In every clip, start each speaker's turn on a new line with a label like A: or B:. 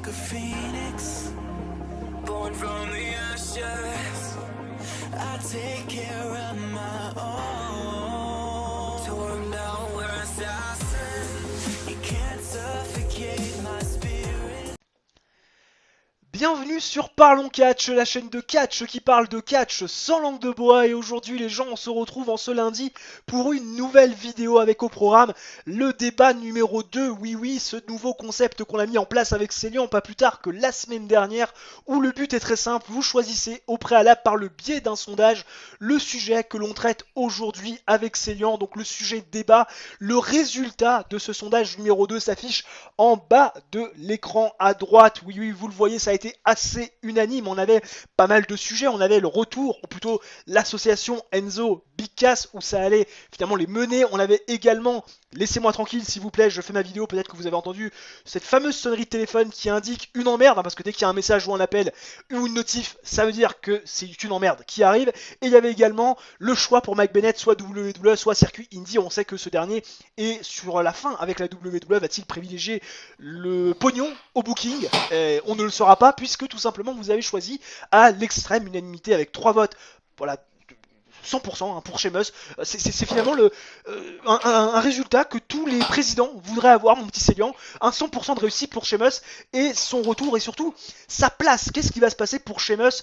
A: like a phoenix, born from the ashes. I take care of my own. Torn down where assassin, you can't suffocate my spirit.
B: Bienvenue sur Parlons Catch, la chaîne de catch qui parle de catch sans langue de bois. Et aujourd'hui les gens, on se retrouve en ce lundi pour une nouvelle vidéo avec au programme le débat numéro 2. Oui, ce nouveau concept qu'on a mis en place avec Célian pas plus tard que la semaine dernière, où le but est très simple, vous choisissez au préalable par le biais d'un sondage le sujet que l'on traite aujourd'hui avec Célian, donc le sujet débat. Le résultat de ce sondage numéro 2 s'affiche en bas de l'écran à droite. Oui, vous le voyez, ça a été assez unanime. On avait pas mal de sujets. On avait le retour, ou plutôt l'association Enzo Big Cass, où ça allait finalement les mener. On avait également, laissez-moi tranquille s'il vous plaît, je fais ma vidéo, peut-être que vous avez entendu cette fameuse sonnerie de téléphone qui indique une emmerde, parce que dès qu'il y a un message ou un appel ou une notif, ça veut dire que c'est une emmerde qui arrive. Et il y avait également le choix pour Mike Bennett, soit WWE, soit circuit Indie. On sait que ce dernier est sur la fin avec la WWE. Va-t-il privilégier le pognon au booking? On ne le saura pas, puisque tout simplement vous avez choisi à l'extrême unanimité avec 3 votes. Voilà, 100% pour Sheamus. C'est finalement un résultat que tous les présidents voudraient avoir, mon petit Célian. Un 100% de réussite pour Sheamus et son retour, et surtout sa place. Qu'est-ce qui va se passer pour Sheamus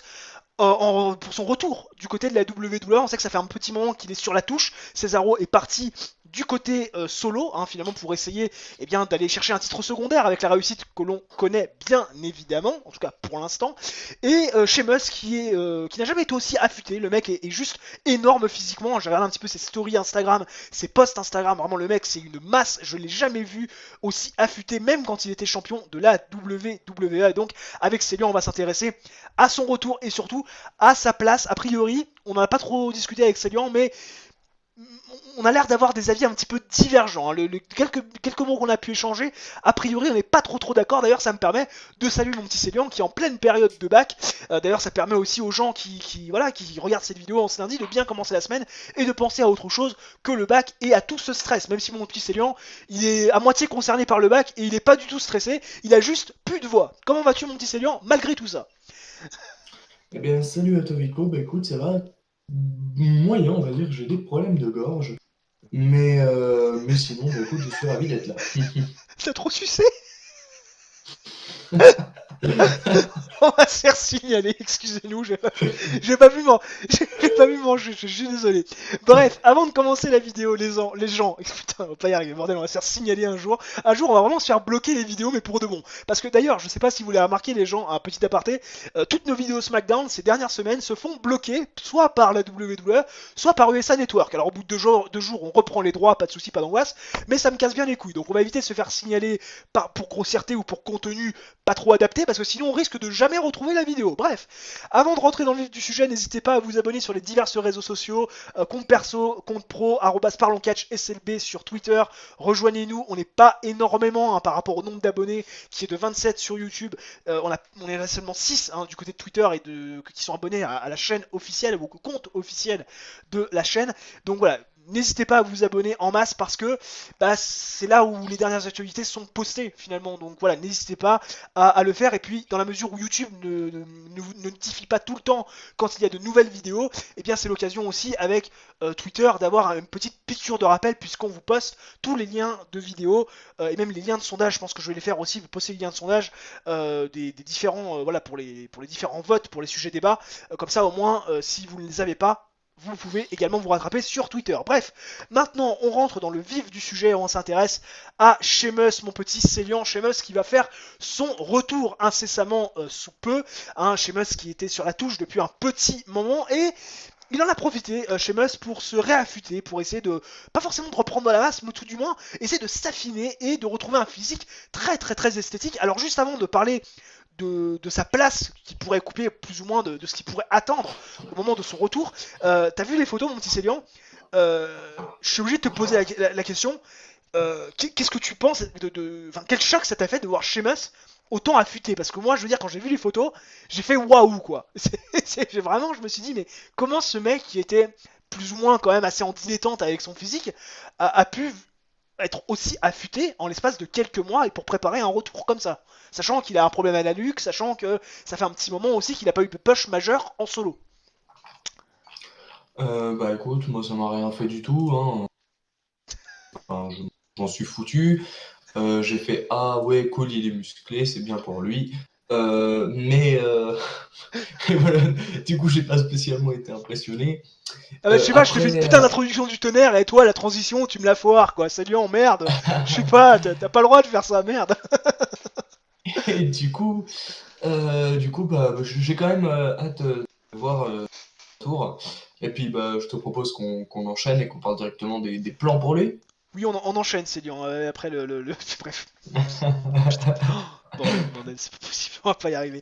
B: pour son retour du côté de la WWE? On sait que ça fait un petit moment qu'il est sur la touche. Cesaro est parti du côté solo, finalement, pour essayer d'aller chercher un titre secondaire avec la réussite que l'on connaît bien évidemment, en tout cas pour l'instant. Et Sheamus qui n'a jamais été aussi affûté. Le mec est juste énorme physiquement. J'ai regardé un petit peu ses stories Instagram, ses posts Instagram. Vraiment, le mec, c'est une masse. Je l'ai jamais vu aussi affûté, même quand il était champion de la WWE. Et donc, avec Célian, on va s'intéresser à son retour et surtout à sa place. A priori, on n'en a pas trop discuté avec Célian, mais on a l'air d'avoir des avis un petit peu divergents. Quelques mots qu'on a pu échanger, a priori on n'est pas trop d'accord. D'ailleurs ça me permet de saluer mon petit Célian qui est en pleine période de bac. D'ailleurs ça permet aussi aux gens qui regardent cette vidéo en ce lundi de bien commencer la semaine et de penser à autre chose que le bac et à tout ce stress. Même si mon petit Célian il est à moitié concerné par le bac et il n'est pas du tout stressé, il a juste plus de voix. Comment vas-tu mon petit Célian malgré tout ça?
C: Eh bien, salut à toi Vico, bah écoute, ça va moyen, on va dire, j'ai des problèmes de gorge, mais sinon, bah écoute, je suis ravi d'être là.
B: T'as trop sucé? On va se faire signaler, excusez-nous, j'ai pas vu manger, je suis désolé. Bref, avant de commencer la vidéo, les gens, putain, on va pas y arriver, bordel, on va se faire signaler un jour. Un jour, on va vraiment se faire bloquer les vidéos, mais pour de bon. Parce que d'ailleurs, je sais pas si vous l'avez remarqué, les gens, un petit aparté, toutes nos vidéos SmackDown ces dernières semaines se font bloquer, soit par la WWE, soit par USA Network. Alors au bout de 2 jours, on reprend les droits, pas de soucis, pas d'angoisse, mais ça me casse bien les couilles. Donc on va éviter de se faire signaler pour grossièreté ou pour contenu pas trop adapté, parce que sinon on risque de jamais retrouver la vidéo. Bref, avant de rentrer dans le vif du sujet, n'hésitez pas à vous abonner sur les divers réseaux sociaux, compte perso, compte pro, @parloncatch SLB sur Twitter. Rejoignez-nous, on n'est pas énormément par rapport au nombre d'abonnés qui est de 27 sur YouTube. On est là seulement 6 du côté de Twitter et qui sont abonnés à la chaîne officielle, au compte officiel de la chaîne. Donc voilà, n'hésitez pas à vous abonner en masse parce que c'est là où les dernières actualités sont postées finalement. Donc voilà, n'hésitez pas à le faire. Et puis dans la mesure où YouTube ne vous notifie pas tout le temps quand il y a de nouvelles vidéos, et bien c'est l'occasion aussi avec Twitter d'avoir une petite piqûre de rappel puisqu'on vous poste tous les liens de vidéos et même les liens de sondage. Je pense que je vais les faire aussi, vous postez les liens de sondage des différents pour les différents votes, pour les sujets débats. Comme ça au moins si vous ne les avez pas, vous pouvez également vous rattraper sur Twitter. Bref, maintenant on rentre dans le vif du sujet, on s'intéresse à Sheamus, mon petit Célian. Sheamus qui va faire son retour incessamment sous peu. Sheamus qui était sur la touche depuis un petit moment et il en a profité, Sheamus, pour se réaffûter, pour essayer de, pas forcément de reprendre de la masse, mais tout du moins, essayer de s'affiner et de retrouver un physique très esthétique. Alors juste avant de parler de sa place qui pourrait couper plus ou moins de ce qu'il pourrait attendre au moment de son retour. T'as vu les photos, mon petit Célian? Je suis obligé de te poser la question. Qu'est-ce que tu penses quel choc ça t'a fait de voir Sheamus autant affûté? Parce que moi, je veux dire, quand j'ai vu les photos, j'ai fait waouh quoi. Je me suis dit, mais comment ce mec qui était plus ou moins quand même assez en dilettante avec son physique a pu être aussi affûté en l'espace de quelques mois et pour préparer un retour comme ça. Sachant qu'il a un problème à la nuque, sachant que ça fait un petit moment aussi qu'il n'a pas eu de push majeur en solo.
C: Bah écoute, moi ça m'a rien fait du tout, hein. Enfin, j'en suis foutu. J'ai fait ah ouais cool, il est musclé, c'est bien pour lui. Mais et voilà, du coup j'ai pas spécialement été impressionné.
B: Je sais pas, je te fais une
C: Après,
B: putain d'introduction du tonnerre et toi la transition tu me la foires quoi, salut en merde. Je sais pas, t'as pas le droit de faire ça, merde.
C: et du coup bah, j'ai quand même hâte de voir le tour. Et puis bah, je te propose qu'on enchaîne et qu'on parle directement des plans pour lui.
B: Oui, on enchaîne, Célian, après bref. Bordel, c'est pas possible, on va pas y arriver.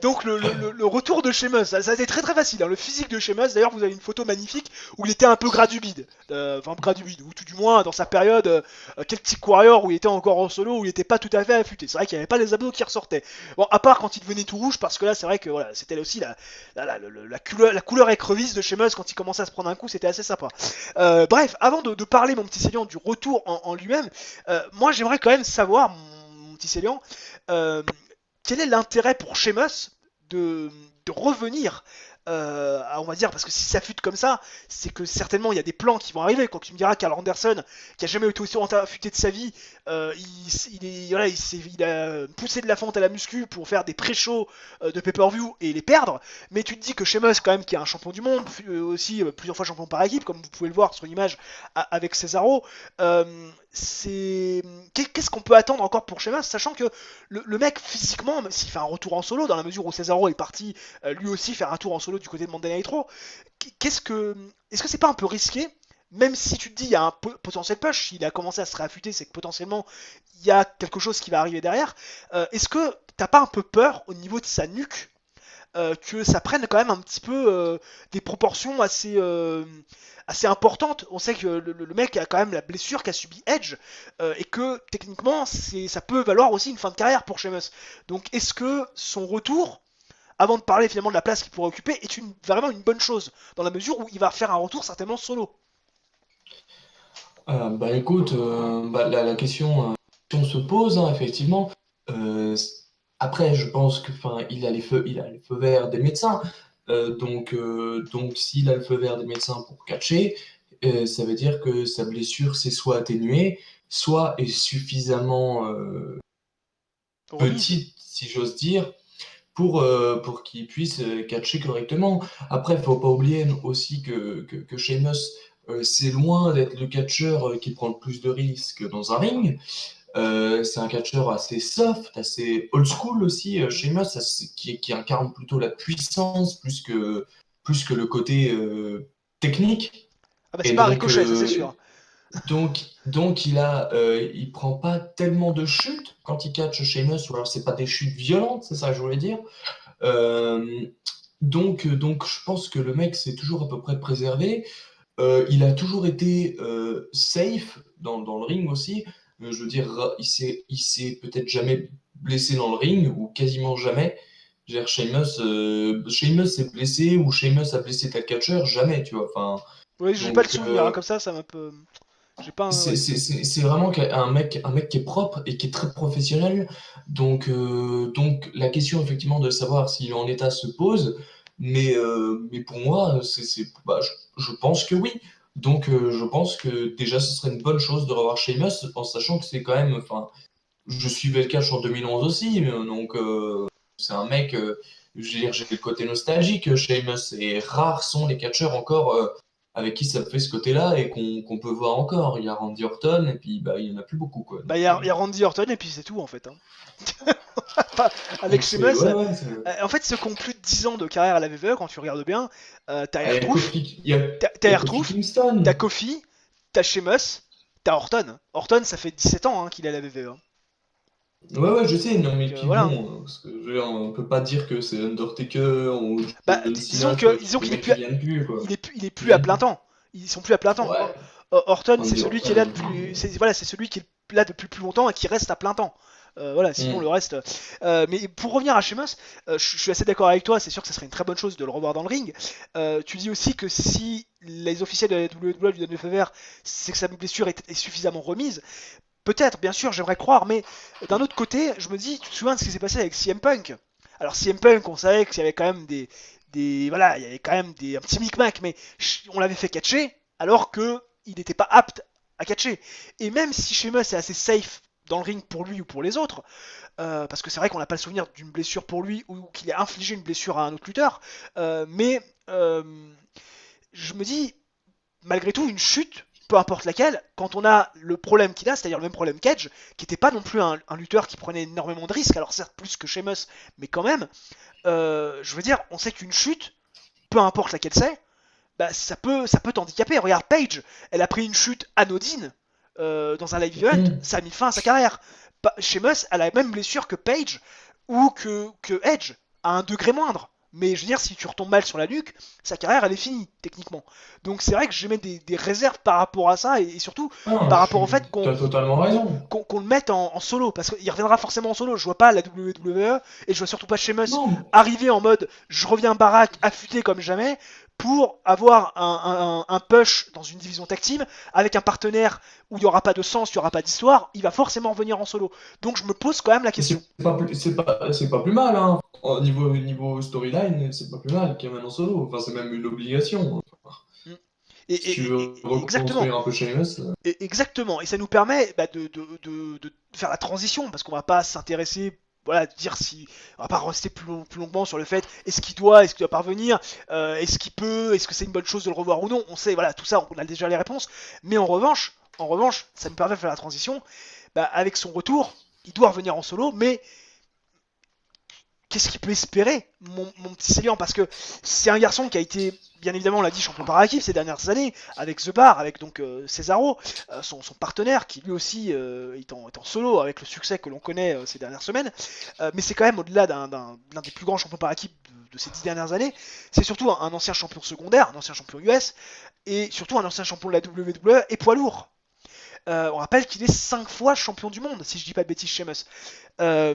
B: Donc le retour de Sheamus, ça a été très très facile, hein. Le physique de Sheamus, d'ailleurs vous avez une photo magnifique où il était un peu gras du bide. Enfin gras du bide, ou tout du moins dans sa période Celtic Warrior où il était encore en solo, où il était pas tout à fait affûté. C'est vrai qu'il n'y avait pas les abdos qui ressortaient. Bon, à part quand il devenait tout rouge, parce que là c'est vrai que voilà, c'était aussi la couleur écrevisse de Sheamus quand il commençait à se prendre un coup, c'était assez sympa. Bref, avant de parler mon petit Célian du retour en lui-même, moi j'aimerais quand même savoir, mon petit Célian, euh, quel est l'intérêt pour Sheamus de revenir on va dire, parce que si ça fute comme ça, c'est que certainement il y a des plans qui vont arriver. Quand tu me diras qu'Arl Anderson, qui a jamais été aussi affûté de sa vie, il a poussé de la fonte à la muscu pour faire des pré-shows de pay-per-view et les perdre. Mais tu te dis que Sheamus, quand même, qui est un champion du monde, aussi plusieurs fois champion par équipe, comme vous pouvez le voir sur l'image avec Cesaro, qu'est-ce qu'on peut attendre encore pour Sheamus, sachant que le mec physiquement, même s'il fait un retour en solo, dans la mesure où Cesaro est parti lui aussi faire un tour en solo du côté de Monday Night Raw, est-ce que c'est pas un peu risqué, même si tu te dis il y a un potentiel push, il a commencé à se réaffûter, c'est que potentiellement il y a quelque chose qui va arriver derrière. Est-ce que t'as pas un peu peur au niveau de sa nuque que ça prenne quand même un petit peu des proportions assez importantes. On sait que le mec a quand même la blessure qu'a subi Edge et que techniquement ça peut valoir aussi une fin de carrière pour Sheamus. Donc est-ce que son retour, avant de parler finalement de la place qu'il pourrait occuper, est vraiment une bonne chose dans la mesure où il va faire un retour certainement solo?
C: Bah écoute, bah, la question se pose, hein, effectivement. Euh, Après, je pense que, enfin, il a le feu vert des médecins. Donc s'il a le feu vert des médecins pour catcher, ça veut dire que sa blessure s'est soit atténuée, soit est suffisamment
B: Remise.
C: petite, si j'ose dire, pour qu'il puisse catcher correctement. Après, il faut pas oublier aussi que Sheamus, c'est loin d'être le catcheur qui prend le plus de risques dans un ring. C'est un catcheur assez soft, assez old school aussi, Sheamus, qui incarne plutôt la puissance plus que le côté technique.
B: Ah bah c'est
C: Et
B: pas un ricochet, ça c'est sûr.
C: donc il prend pas tellement de chutes quand il catch Sheamus, ou alors c'est pas des chutes violentes, c'est ça que je voulais dire. Euh, donc je pense que le mec s'est toujours à peu près préservé. Il a toujours été safe dans le ring aussi. Je veux dire, il s'est peut-être jamais blessé dans le ring, ou quasiment jamais. Je veux dire, Sheamus s'est blessé, ou Sheamus a blessé tel catcheur, jamais, tu vois. Enfin,
B: Oui, j'ai pas le
C: donc,
B: souvenir, hein, comme ça m'a peu. J'ai pas un. Ouais.
C: c'est vraiment un mec qui est propre et qui est très professionnel. Donc la question effectivement de savoir s'il est en état se pose, mais pour moi, bah, je pense que oui. Donc je pense que déjà ce serait une bonne chose de revoir Sheamus en sachant que c'est quand même, enfin, je suivais le catch en 2011 aussi, donc c'est un mec, je veux dire, j'ai le côté nostalgique, Sheamus, et rares sont les catcheurs encore avec qui ça fait ce côté-là et qu'on peut voir encore. Il y a Randy Orton et puis bah, il n'y en a plus beaucoup, quoi.
B: Bah, il y a Randy Orton et puis c'est tout en fait, hein. Avec
C: Donc c'est
B: Sheamus,
C: ouais, ouais,
B: en fait, ceux qui ont plus de 10 ans de carrière à la WWE, quand tu regardes bien, t'as
C: Ah,
B: R-Truth,
C: il y a Kofi
B: t'as
C: Kingston.
B: Kofi, t'as Sheamus, t'as Orton. Orton, ça fait 17 ans hein, qu'il est à la WWE, hein.
C: Ouais, ouais, je sais, non, mais
B: Donc
C: puis
B: voilà, hein.
C: bon, parce que, je veux dire, on peut pas dire que c'est Undertaker ou
B: Bah,
C: John Cena, tu vois,
B: disons
C: les
B: qu'il est
C: mecs
B: plus,
C: qui viennent plus, quoi.
B: il est
C: Qui
B: plus à
C: viennent
B: plein
C: plus.
B: temps. Ils sont plus à plein temps.
C: Ouais,
B: Orton, c'est
C: Randy
B: celui qui est là
C: Orton.
B: depuis, voilà, c'est celui qui est là depuis plus longtemps et qui reste à plein temps. Voilà, sinon le reste. Mais pour revenir à Sheamus, je suis assez d'accord avec toi. C'est sûr que ce serait une très bonne chose de le revoir dans le ring. Tu dis aussi que si les officiels de la WWE lui donnent le feu vert, c'est que sa blessure est suffisamment remise. Peut-être, bien sûr, j'aimerais croire, mais d'un autre côté, je me dis, tu te souviens de ce qui s'est passé avec CM Punk? Alors CM Punk, on savait qu'il y avait quand même voilà, il y avait quand même un petit micmac, mais on l'avait fait catcher, alors que il n'était pas apte à catcher. Et même si Sheamus est assez safe dans le ring pour lui ou pour les autres, parce que c'est vrai qu'on n'a pas le souvenir d'une blessure pour lui ou qu'il ait infligé une blessure à un autre lutteur, mais je me dis, malgré tout, une chute, peu importe laquelle, quand on a le problème qu'il a, c'est-à-dire le même problème qu'Edge, qui n'était pas non plus un lutteur qui prenait énormément de risques, alors certes plus que Sheamus, mais quand même, je veux dire, on sait qu'une chute, peu importe laquelle c'est, bah, ça peut t'handicaper. Regarde Paige, elle a pris une chute anodine dans un live event, ça a mis fin à sa carrière. Sheamus a la même blessure que Paige ou que Edge, à un degré moindre. Mais je veux dire, si tu retombes mal sur la nuque, sa carrière elle est finie, techniquement. Donc c'est vrai que j'émets des réserves par rapport à ça, et surtout
C: Non,
B: par rapport au fait
C: t'as totalement raison.
B: qu'on le mette en solo, parce qu'il reviendra forcément en solo. Je vois pas la WWE, et je vois surtout pas Sheamus
C: Non,
B: arriver en mode je reviens baraque, affûté comme jamais, pour avoir un push dans une division tag team avec un partenaire où il n'y aura pas de sens, il n'y aura pas d'histoire. Il va forcément revenir en solo. Donc je me pose quand même la question.
C: c'est pas plus mal, hein. Au niveau storyline, c'est pas plus mal qu'il y ait un solo. Enfin, c'est même une obligation.
B: Mm.
C: Si tu veux
B: Exactement.
C: reconstruire un peu Sheamus.
B: Exactement. Et ça nous permet de faire la transition, parce qu'on va pas s'intéresser, voilà, dire si on va pas rester plus longuement sur le fait est-ce qu'il doit parvenir, est-ce qu'il peut, est-ce que c'est une bonne chose de le revoir ou non. On sait, voilà, tout ça, on a déjà les réponses. Mais en revanche, ça nous permet de faire la transition. Bah, avec son retour, il doit revenir en solo, mais qu'est-ce qu'il peut espérer, mon petit Célian? Parce que c'est un garçon qui a été, bien évidemment, on l'a dit, champion par équipe ces dernières années, avec The Bar, avec donc Cesaro, son partenaire, qui lui aussi est en solo, avec le succès que l'on connaît ces dernières semaines. Mais c'est quand même au-delà d'un des plus grands champions par équipe de ces 10 dernières années. C'est surtout un ancien champion secondaire, un ancien champion US, et surtout un ancien champion de la WWE et poids lourd. On rappelle qu'il est 5 fois champion du monde, si je dis pas de bêtises, Sheamus. Euh,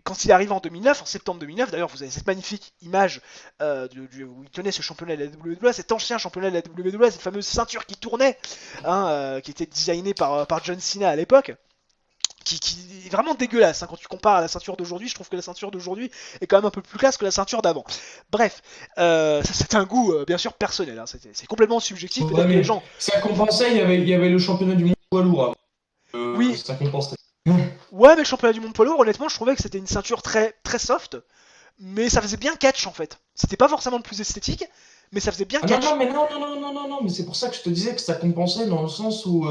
B: Quand il est arrivé en 2009, en septembre 2009, d'ailleurs vous avez cette magnifique image où il tenait ce championnat de la WWE, cet ancien championnat de la WWE, cette fameuse ceinture qui tournait, hein, qui était designée par John Cena à l'époque. Qui est vraiment dégueulasse, hein. Quand tu compares à la ceinture d'aujourd'hui, je trouve que la ceinture d'aujourd'hui est quand même un peu plus classe que la ceinture d'avant. Bref, ça c'est un goût bien sûr personnel, hein. C'est complètement subjectif,
C: Ouais,
B: peut-être que les
C: mais
B: gens...
C: ça compensait, il y avait le championnat du monde poids lourd avant.
B: Oui,
C: Ça compensait.
B: ouais, mais le championnat du monde poids lourd, honnêtement, je trouvais que c'était une ceinture très, très soft, mais ça faisait bien catch en fait. C'était pas forcément le plus esthétique, mais ça faisait bien
C: Ah non,
B: catch.
C: non, mais non, mais c'est pour ça que je te disais que ça compensait dans le sens où,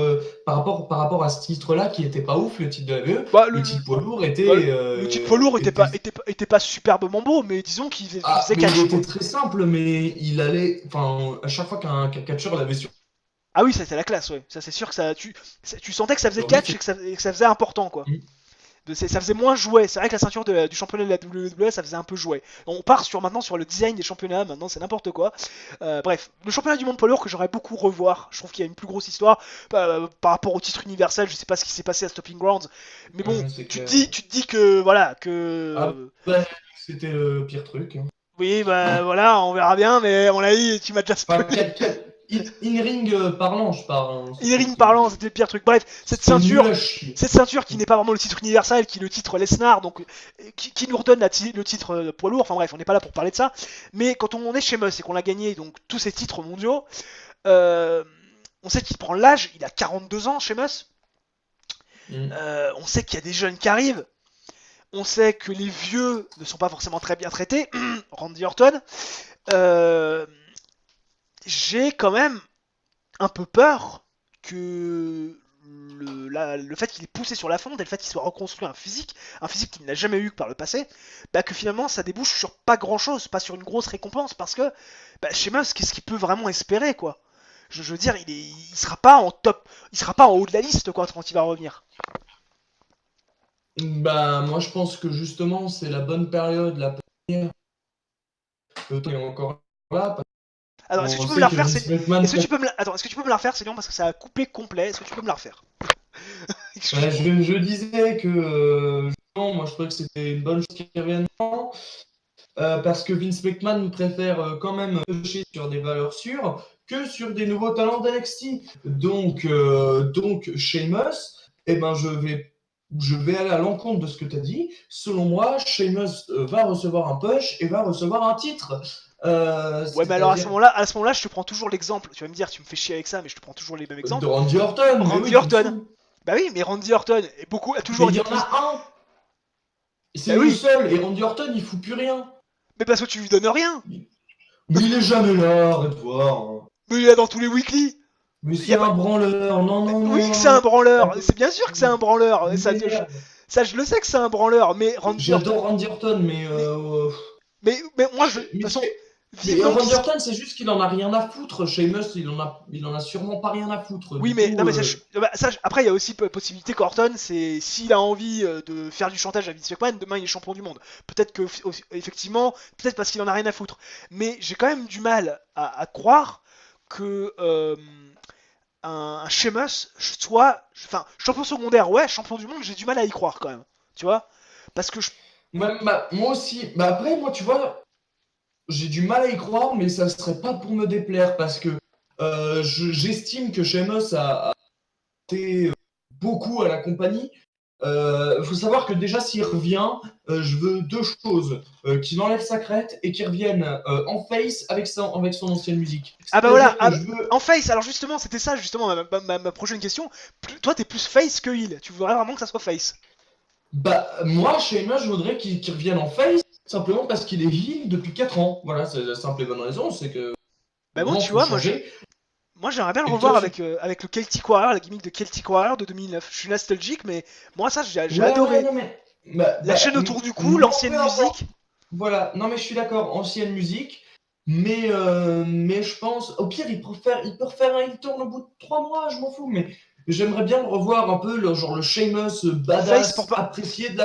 C: par rapport à ce titre-là, qui était pas ouf, le titre de la VE,
B: Bah,
C: le titre poids lourd
B: bah, le titre poids lourd était pas superbement beau, mais disons qu'il faisait
C: Ah, mais
B: catch.
C: il était très simple, mais il allait. Enfin, à chaque fois qu'un catcheur l'avait sur.
B: Ah oui, ça c'était la classe, ouais. Ça c'est sûr que tu sentais que ça faisait
C: Aujourd'hui,
B: catch et que ça faisait important, quoi. Ça faisait moins jouet. C'est vrai que la ceinture du championnat de la WWE, ça faisait un peu jouet. On part maintenant sur le design des championnats. Maintenant, c'est n'importe quoi. Bref, le championnat du monde poids lourd que j'aurais beaucoup revoir. Je trouve qu'il y a une plus grosse histoire par rapport au titre universel. Je sais pas ce qui s'est passé à Stopping Grounds, mais bon,
C: c'est clair.
B: tu te dis que voilà que.
C: Ah, bah, c'était le pire truc. Hein.
B: Oui, bah voilà, on verra bien, mais à mon avis, tu m'as déjà
C: Enfin,
B: spoilé.
C: in-ring parlant, je parle. Hein,
B: In-ring parlant, c'était le pire truc. Bref, cette ceinture qui n'est pas vraiment le titre universel, qui est le titre Lesnar, donc qui nous redonne le titre poids lourd. Enfin bref, on n'est pas là pour parler de ça. Mais quand on est chez Sheamus et qu'on a gagné donc tous ces titres mondiaux, on sait qu'il prend l'âge. Il a 42 ans, Sheamus. On sait qu'il y a des jeunes qui arrivent. On sait que les vieux ne sont pas forcément très bien traités. Randy Orton. J'ai quand même un peu peur que le fait qu'il est poussé sur la fonte et le fait qu'il soit reconstruit un physique qu'il n'a jamais eu par le passé, bah que finalement ça débouche sur pas grand chose, pas sur une grosse récompense, parce que Sheamus, qu'est-ce qu'il peut vraiment espérer, quoi? Je veux dire, il sera pas en top, il sera pas en haut de la liste, quoi, quand il va revenir.
C: Bah, moi, je pense que justement, c'est la bonne période, la première. Le temps est encore là.
B: Alors, est-ce que tu peux me la refaire, est-ce que tu peux me la refaire, c'est long parce que ça a coupé complet. Est-ce que tu peux me la refaire? Excuse-moi.
C: Je disais que non, moi je trouvais que c'était une bonne chose qu'il revienne maintenant, parce que Vince McMahon préfère quand même piocher sur des valeurs sûres que sur des nouveaux talents d'NXT. Donc Sheamus, eh ben je vais aller à l'encontre de ce que tu as dit. Selon moi, Sheamus va recevoir un push et va recevoir un titre.
B: Ouais, mais alors
C: C'est-à-dire
B: à ce moment-là, je te prends toujours l'exemple. Tu vas me dire, tu me fais chier avec ça, mais je te prends toujours les mêmes
C: de
B: exemples.
C: Randy Orton. Mais
B: Randy
C: oui, tu me
B: Orton.
C: saoules.
B: Bah oui, mais Randy Orton a
C: Mais
B: toujours
C: il y
B: été
C: en
B: plus.
C: a un. C'est
B: Bah
C: le
B: oui,
C: seul. Et Randy Orton, il fout plus rien.
B: mais parce que tu lui donnes rien.
C: Mais il est jamais là, arrête de voir. Hein.
B: Mais il est là dans tous les weekly.
C: Mais
B: Y
C: c'est
B: a pas...
C: un branleur. Non, non,
B: Oui, que
C: non,
B: c'est un
C: non.
B: branleur. C'est bien sûr que c'est un branleur.
C: Merde.
B: Ça, je le sais que c'est un branleur. Mais Randy Orton.
C: J'adore Randy Orton, mais
B: Mais, mais moi, de toute
C: mais,
B: façon,
C: mais
B: vivement
C: Randy
B: qu'il.
C: Orton, c'est juste qu'il en a rien à foutre. Sheamus, il en a sûrement pas rien à foutre.
B: Oui,
C: Du
B: mais non,
C: coup,
B: mais après, il y a aussi possibilité qu'Orton, c'est s'il a envie de faire du chantage à Vince McMahon, demain il est champion du monde. Peut-être que effectivement, peut-être parce qu'il en a rien à foutre. Mais j'ai quand même du mal à croire que un Sheamus soit, enfin, champion secondaire, ouais, champion du monde, j'ai du mal à y croire quand même. Tu vois? Parce que
C: moi aussi. Bah après, moi, tu vois, j'ai du mal à y croire, mais ça serait pas pour me déplaire parce que j'estime que Sheamus a été beaucoup à la compagnie. Faut savoir que déjà s'il revient, je veux deux choses, qu'il enlève sa crête et qu'il revienne en face avec son ancienne musique.
B: ah bah voilà,
C: C'est-à-dire que je veux.
B: en face, alors justement, c'était ça justement ma prochaine question. Toi, t'es plus face que heal. Tu voudrais vraiment que ça soit face.
C: Bah moi, Sheamus, je voudrais qu'il revienne en face, simplement parce qu'il est heel depuis 4 ans. Voilà, c'est la simple et bonne raison, c'est que
B: Bah moi,
C: maintenant
B: tu
C: faut
B: vois,
C: changer.
B: moi j'aimerais bien le
C: Et toi,
B: revoir avec le Celtic Warrior, la gimmick de Celtic Warrior de 2009. Je suis nostalgique, mais moi ça j'ai
C: Ouais,
B: adoré.
C: non mais. Bah,
B: La
C: bah,
B: chaîne autour du cou,
C: moi,
B: l'ancienne
C: peu importe.
B: musique.
C: Voilà, non mais je suis d'accord, ancienne musique, mais je pense, au pire, il peut refaire un heel turn au bout de 3 mois, je m'en fous, mais j'aimerais bien le revoir un peu, genre le Sheamus
B: Face
C: badass,
B: pour,
C: apprécié
B: face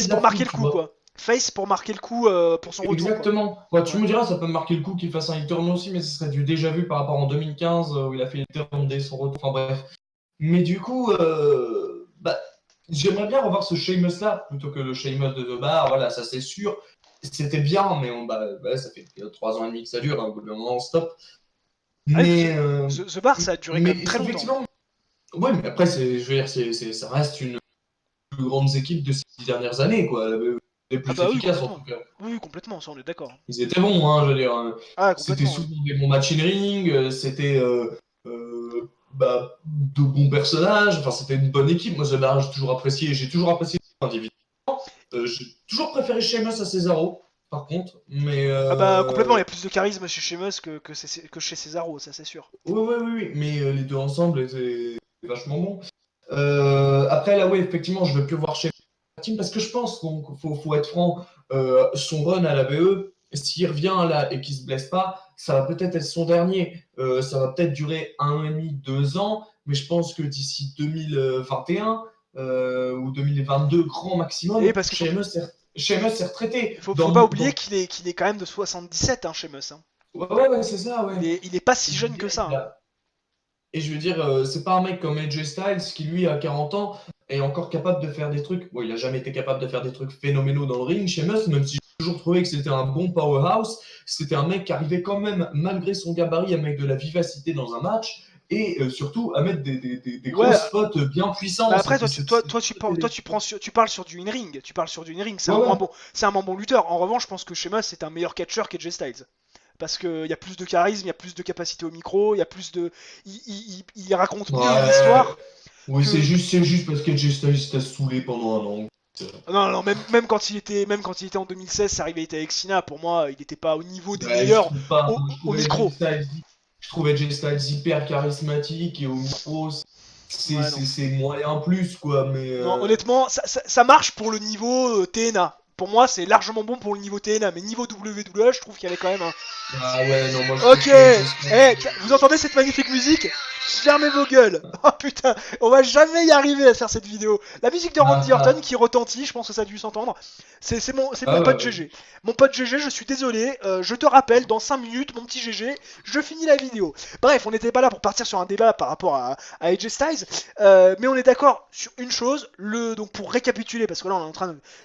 C: de la
B: pour marquer
C: foule,
B: le
C: tu
B: coup,
C: vois.
B: quoi. Face pour marquer le coup pour son retour, quoi.
C: Exactement. Ouais, tu
B: Ouais.
C: me diras, ça peut me marquer le coup qu'il fasse un heel turn aussi, mais ce serait du déjà vu par rapport en 2015, où il a fait le turn dès son retour, enfin bref. Mais du coup, bah, j'aimerais bien revoir ce Sheamus là plutôt que le Sheamus de The Bar. Voilà, ça c'est sûr. C'était bien, mais ça fait 3 ans et demi que ça dure. Hein, au bout d'un moment, on stop.
B: Ah oui,
C: Mais,
B: The Bar, ça a duré quand même très longtemps.
C: effectivement, ouais, mais après, je veux dire, ça reste une des plus grandes équipes de ces 10 dernières années, quoi. Les
B: Ah
C: plus
B: bah oui,
C: efficaces en
B: complètement.
C: tout cas.
B: Oui, complètement, ça on est d'accord.
C: Ils étaient bons, hein, je veux dire.
B: Ah,
C: C'était
B: complètement, ouais.
C: souvent des bons matchs in ring, c'était de bons personnages, enfin c'était une bonne équipe. Moi, j'ai toujours apprécié, individuellement. J'ai toujours préféré Sheamus à Cesaro, par contre, mais
B: Ah bah complètement, il y a plus de charisme chez Sheamus que chez Cesaro, ça c'est sûr.
C: oui, mais les deux ensemble étaient vachement bons. Après, là, oui, effectivement, je veux plus voir Sheamus team parce que je pense qu'il faut être franc, son run à la BE, s'il revient là et qu'il se blesse pas, ça va peut-être être son dernier. Ça va peut-être durer 1 an et demi, 2 ans, mais je pense que d'ici 2021 ou 2022, grand
B: Et
C: maximum,
B: parce qu'il
C: Sheamus s'est retraité.
B: faut pas oublier qu'il est quand même de 77, hein, Sheamus. Hein.
C: Ouais, c'est ça, ouais.
B: Il est pas si
C: Je veux
B: jeune
C: dire,
B: que ça. Hein.
C: Et je veux dire, c'est pas un mec comme AJ Styles qui, lui, à 40 ans, est encore capable de faire des trucs. Bon, il a jamais été capable de faire des trucs phénoménaux dans le ring. Sheamus, même si j'ai toujours trouvé que c'était un bon powerhouse, c'était un mec qui arrivait quand même, malgré son gabarit, à mettre de la vivacité dans un match et surtout à mettre des gros
B: Ouais.
C: spots bien puissants.
B: Bah après, tu parles sur du in-ring. Tu parles sur du in-ring. C'est un moins bon lutteur. En revanche, je pense que Sheamus c'est un meilleur catcher qu'AJ Styles. Parce qu'il y a plus de charisme, il y a plus de capacité au micro, il y a plus de. Il raconte mieux une histoire.
C: Oui, c'est juste parce qu'AJ Styles t'a saoulé pendant un an.
B: Non, même quand il était en 2016, ça arrivait avec Cena. Pour moi, il n'était pas au niveau des meilleurs au micro.
C: Je trouvais AJ Styles hyper charismatique et au micro, c'est moyen plus quoi. Mais
B: non, honnêtement, ça marche pour le niveau TNA. pour moi, c'est largement bon pour le niveau TNA, mais niveau WWE, je trouve qu'il y avait quand même un...
C: Ah ouais, non, moi je
B: Ok,
C: trouve que
B: vous entendez cette magnifique musique? Fermez vos gueules. Oh putain, on va jamais y arriver à faire cette vidéo. La musique de Randy Orton qui retentit, je pense que ça a dû s'entendre. C'est mon
C: Ah
B: pote
C: ouais.
B: GG. Mon pote GG, je suis désolé, je te rappelle, dans 5 minutes, mon petit GG, je finis la vidéo. Bref, on n'était pas là pour partir sur un débat par rapport à AJ Styles, mais on est d'accord sur une chose, donc pour récapituler, parce que là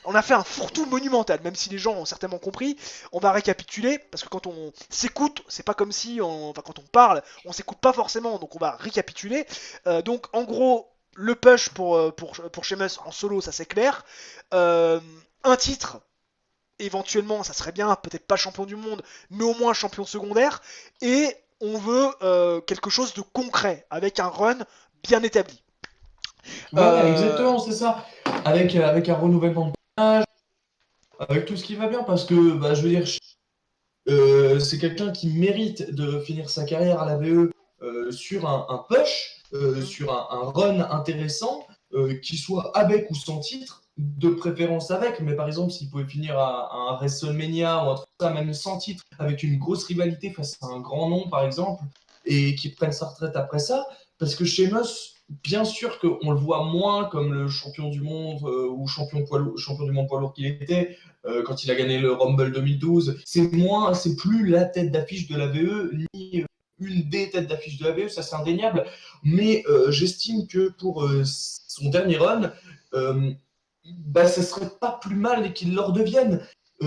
B: on a fait un fourre-tout monumental, même si les gens ont certainement compris, on va récapituler, parce que quand on s'écoute, c'est pas comme si, quand on parle, on s'écoute pas forcément, donc on va récapituler. Donc en gros, le push pour Sheamus en solo, ça c'est clair. Un titre, éventuellement, ça serait bien, peut-être pas champion du monde, mais au moins champion secondaire. Et on veut quelque chose de concret, avec un run bien établi.
C: Voilà, exactement, c'est ça. Avec un renouvellement de personnage, avec tout ce qui va bien, parce que, bah, je veux dire, c'est quelqu'un qui mérite de finir sa carrière à la VE sur un push, sur un run intéressant, qui soit avec ou sans titre, de préférence avec, mais par exemple, s'il pouvait finir à un WrestleMania ou un truc comme ça, même sans titre, avec une grosse rivalité face à un grand nom, par exemple, et qui prenne sa retraite après ça, parce que Sheamus, bien sûr qu'on le voit moins comme le champion du monde ou champion du monde poids lourd qu'il était, quand il a gagné le Rumble 2012, c'est plus la tête d'affiche de la VE, ni une des têtes d'affiche de la VE, ça c'est indéniable, mais j'estime que pour son dernier run, bah, ça serait pas plus mal qu'il le redevienne.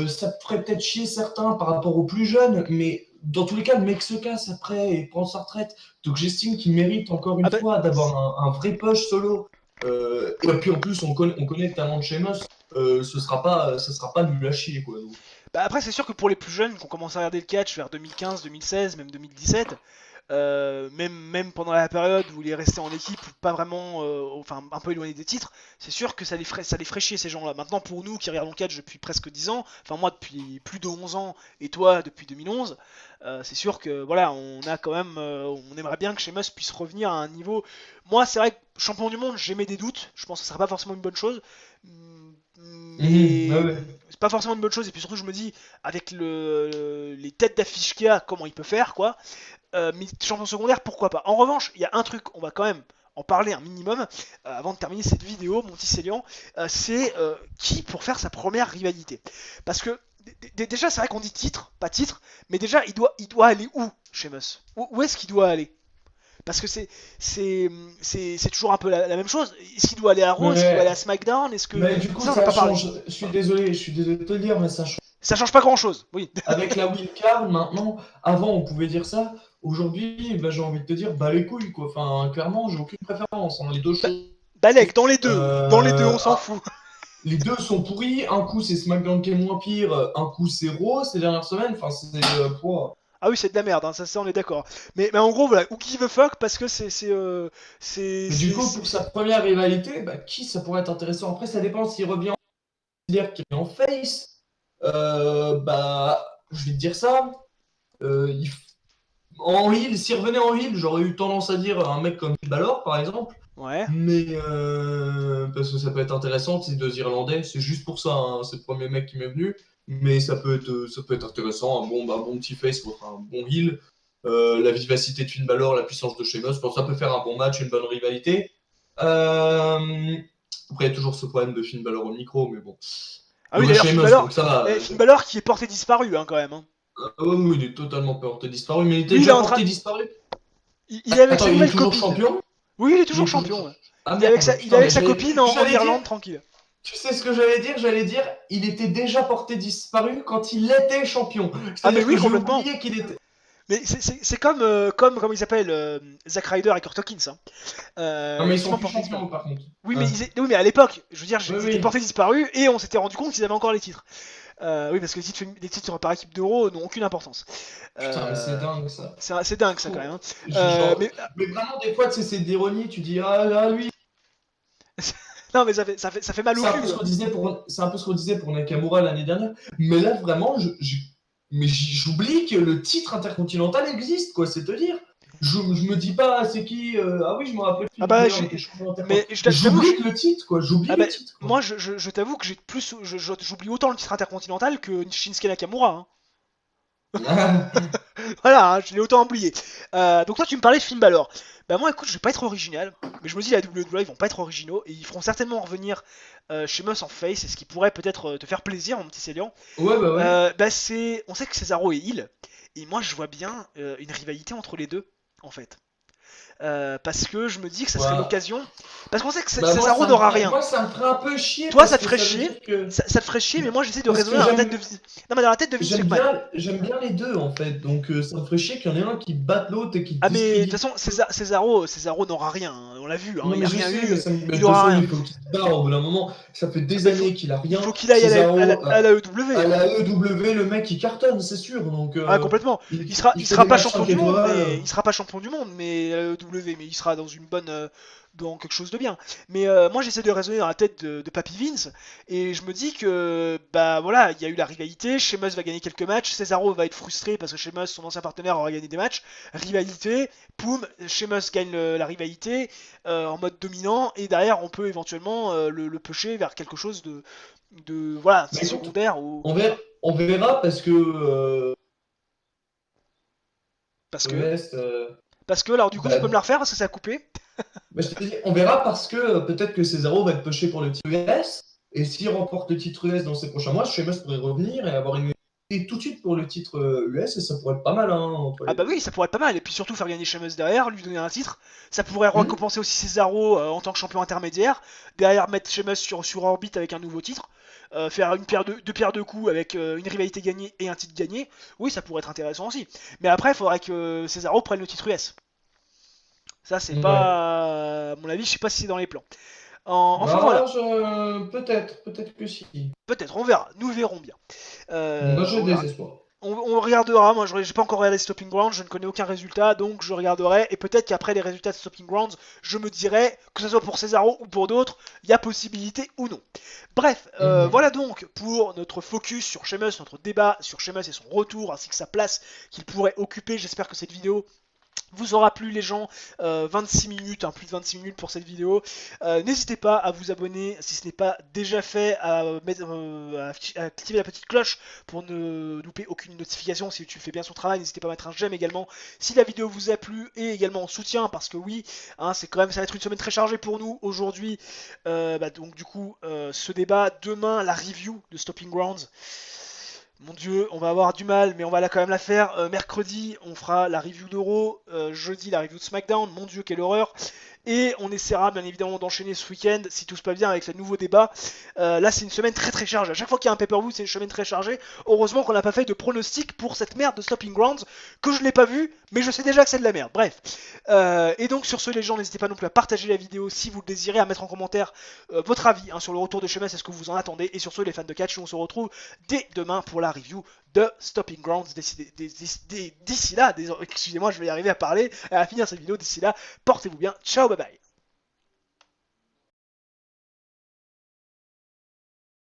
C: Ça ferait peut-être chier certains par rapport aux plus jeunes, mais dans tous les cas, le mec se casse après et prend sa retraite. Donc j'estime qu'il mérite encore une fois d'avoir un vrai push solo. Et puis en plus, on connaît le talent de Sheamus. Ce sera pas nul à chier, quoi. Donc.
B: Bah après, c'est sûr que pour les plus jeunes qui ont commencé à regarder le catch vers 2015, 2016, même 2017, même pendant la période où il est resté en équipe, pas vraiment, enfin un peu éloigné des titres, c'est sûr que ça les ferait chier ces gens-là. Maintenant, pour nous qui regardons le catch depuis presque 10 ans, enfin moi depuis plus de 11 ans et toi depuis 2011, c'est sûr que voilà, on a quand même, on aimerait bien que Sheamus puisse revenir à un niveau. Moi, c'est vrai que champion du monde, j'ai mes des doutes. Je pense que ce serait pas forcément une bonne chose. Mais
C: Ouais.
B: c'est pas forcément une bonne chose. Et puis surtout, je me dis, avec les têtes d'affiche qu'il y a, comment il peut faire, quoi. Mais champion secondaire, pourquoi pas. En revanche, il y a un truc, on va quand même en parler un minimum avant de terminer cette vidéo, mon petit Célian, c'est qui pour faire sa première rivalité. Parce que déjà, c'est vrai qu'on dit titre, pas titre, mais déjà, il doit aller où, Sheamus? Où est-ce qu'il doit aller? Parce que c'est toujours un peu la même chose. Est-ce qu'il doit aller à Raw? Est-ce qu'il doit aller à SmackDown? Est-ce que
C: Mais du coup,
B: ça, on va pas parler.
C: Je suis désolé de te le dire, mais ça change.
B: Ça change pas grand-chose, oui.
C: Avec la wildcard, maintenant, avant on pouvait dire ça. Aujourd'hui, bah, j'ai envie de te dire, bah les couilles, quoi. Enfin, clairement, j'ai aucune préférence. Hein. Les deux choses.
B: Balek, dans les deux, on s'en fout.
C: Les deux sont pourris. Un coup, c'est SmackDown qui est moins pire. Un coup, c'est Raw ces dernières semaines. Enfin, c'est pour.
B: Ah oui, c'est de la merde, hein, ça on est d'accord. Mais en gros, voilà, who give a fuck, parce que
C: Mais du coup, pour sa première rivalité, bah, qui ça pourrait être intéressant? Après, ça dépend s'il revient dire qu'il est en face. Bah, je vais te dire ça. En heal, s'il revenait en heal, j'aurais eu tendance à dire un mec comme Balor, par exemple.
B: Ouais.
C: Mais parce que ça peut être intéressant, ces deux Irlandais, c'est juste pour ça, hein, c'est le premier mec qui m'est venu. Mais ça peut être intéressant, un bon petit face contre un bon heal. La vivacité de Finn Balor, la puissance de Sheamus, ça peut faire un bon match, une bonne rivalité. Après, il y a toujours ce problème de Finn Balor au micro, mais bon.
B: Ah oui, d'ailleurs, Finn Balor qui est porté disparu, hein, quand même. Hein.
C: Oui, il est totalement porté disparu, mais il était déjà porté disparu.
B: Il est avec sa nouvelle
C: toujours
B: copine.
C: Champion.
B: Oui, il est toujours champion. Ouais.
C: Ah,
B: il est avec sa copine en Irlande, tranquille.
C: Tu sais ce que j'allais dire, il était déjà porté disparu quand il était champion.
B: Ah mais oui, complètement.
C: Qu'il était...
B: Mais c'est comme il s'appelle Zack Ryder et Kurt Hawkins. Hein.
C: Non mais ils sont plus champions par contre.
B: Oui, mais à l'époque, je veux dire, ils étaient portés disparus et on s'était rendu compte qu'ils avaient encore les titres. Oui, parce que les titres par équipe d'Euro n'ont aucune importance.
C: Putain, mais c'est dingue ça.
B: C'est dingue ça quand même.
C: Hein. Mais vraiment, des fois, c'est d'ironie, tu dis ah lui.
B: Non, mais ça fait mal au cul.
C: C'est un peu ce qu'on disait pour Nakamura l'année dernière. Mais là, vraiment, j'oublie que le titre intercontinental existe, quoi, c'est te dire. je me dis pas c'est qui. Ah oui, je me rappelle plus
B: Ah
C: du
B: bah,
C: gagnant des champions
B: mais
C: intercontinentaux. J'oublie le titre, quoi. J'oublie
B: ah
C: le
B: bah,
C: titre, quoi.
B: moi, je t'avoue que j'oublie autant le titre intercontinental que Shinsuke Nakamura. Hein. Voilà, hein, je l'ai autant oublié. Donc toi, tu me parlais de Finn Balor. Bah moi, écoute, je vais pas être original, mais je me dis la WWE ils vont pas être originaux et ils feront certainement revenir Sheamus en face, et ce qui pourrait peut-être te faire plaisir, mon petit Célian.
C: Ouais, bah ouais.
B: Bah on sait que Cesaro est heel, et moi je vois bien une rivalité entre les deux, en fait. Parce que je me dis que ça serait
C: Ouais.
B: l'occasion. Parce qu'on sait que
C: Bah
B: Cesaro n'aura rien.
C: moi, ça me ferait un peu chier
B: Toi,
C: parce
B: ça te
C: que
B: ferait
C: ça veut
B: chier.
C: dire que.
B: Ça te ferait chier, mais moi j'essaie de
C: Parce
B: raisonner
C: que
B: dans la tête de Non, mais dans la tête de Vince McMahon.
C: j'aime bien les deux en fait. Donc ça me ferait chier qu'il y en ait un qui batte l'autre et qui
B: Ah, mais de toute
C: discrédite.
B: façon, Cesaro n'aura rien. Hein, on l'a vu, hein,
C: Non,
B: il
C: mais
B: a
C: je
B: rien
C: sais,
B: eu.
C: mais
B: Il
C: de toute
B: aura
C: façon,
B: rien.
C: il faut qu'il se barre au bout d'un moment. Ça fait des
B: Mais
C: années qu'il a
B: il
C: rien.
B: faut qu'il aille
C: Cesaro,
B: à la EW.
C: à la EW, le mec il cartonne, c'est sûr. Donc
B: Ah, complètement. Il
C: fait
B: sera
C: des
B: pas
C: matchs
B: champion
C: 5
B: du monde,
C: étoiles.
B: mais il sera pas champion du monde, mais W, mais il sera dans une bonne, dans quelque chose de bien. Mais moi, j'essaie de raisonner dans la tête de Papy Vince, et je me dis que bah voilà, il y a eu la rivalité. Sheamus va gagner quelques matchs, Cesaro va être frustré parce que Sheamus, son ancien partenaire, aura gagné des matchs. Rivalité, poum, Sheamus gagne la rivalité en mode dominant, et derrière, on peut éventuellement le pusher vers quelque chose de voilà,
C: Bah
B: c'est
C: écoute,
B: secondaire ou
C: on verra parce que
B: parce
C: le
B: que
C: reste.
B: alors du coup, tu peux me
C: Bah,
B: la refaire parce que ça a coupé.
C: bah, je te dis, on verra parce que peut-être que Cesaro va être pushé pour le titre US. Et s'il remporte le titre US dans ses prochains mois, Sheamus pourrait revenir et avoir une et tout de suite pour le titre US et ça pourrait être pas mal hein, entre
B: Ah
C: les
B: bah
C: deux.
B: oui, ça pourrait être pas mal. Et puis surtout faire gagner Sheamus derrière, lui donner un titre. Ça pourrait
C: Hmm.
B: récompenser aussi Cesaro en tant que champion intermédiaire. Derrière mettre Sheamus sur orbite avec un nouveau titre. Faire deux pierres deux coups avec une rivalité gagnée et un titre gagné. Oui, ça pourrait être intéressant aussi. Mais après, il faudrait que Cesaro prenne le titre US. Ça, c'est
C: Ouais.
B: pas... À mon avis, je sais pas si c'est dans les plans. Enfin
C: Bah,
B: voilà.
C: peut-être que si.
B: Peut-être, on verra. Nous verrons bien.
C: Moi j'ai
B: On verra.
C: des espoirs.
B: On regardera, moi j'ai pas encore regardé Stopping Grounds, je ne connais aucun résultat, donc je regarderai, et peut-être qu'après les résultats de Stopping Grounds, je me dirai, que ce soit pour Cesaro ou pour d'autres, il y a possibilité ou non. Bref,
C: Mhm.
B: voilà donc pour notre focus sur Sheamus, notre débat sur Sheamus et son retour, ainsi que sa place qu'il pourrait occuper. J'espère que cette vidéo vous aura plu les gens, 26 minutes, hein, plus de 26 minutes pour cette vidéo. N'hésitez pas à vous abonner si ce n'est pas déjà fait, à activer la petite cloche pour ne louper aucune notification si tu fais bien son travail. N'hésitez pas à mettre un j'aime également si la vidéo vous a plu, et également en soutien parce que oui, hein, c'est quand même, ça va être une semaine très chargée pour nous aujourd'hui. Donc du coup, ce débat, demain la review de Stopping Grounds. Mon dieu, on va avoir du mal, mais on va quand même la faire. Mercredi, on fera la review d'Euro. Jeudi, la review de SmackDown. Mon dieu, quelle horreur. Et on essaiera bien évidemment d'enchaîner ce week-end, si tout se passe bien, avec ce nouveau débat. Là, c'est une semaine très très chargée. À chaque fois qu'il y a un pay-per-view, c'est une semaine très chargée. Heureusement qu'on n'a pas fait de pronostic pour cette merde de Stopping Grounds, que je l'ai pas vu, mais je sais déjà que c'est de la merde. Bref. Et donc, sur ce, les gens, n'hésitez pas non plus à partager la vidéo si vous le désirez, à mettre en commentaire votre avis hein, sur le retour de Sheamus, est-ce que vous en attendez. Et sur ce, les fans de catch, on se retrouve dès demain pour la review de Stopping Grounds. D'ici là, excusez-moi, je vais y arriver à parler, à finir cette vidéo. D'ici là, portez-vous bien. Ciao, bye bye.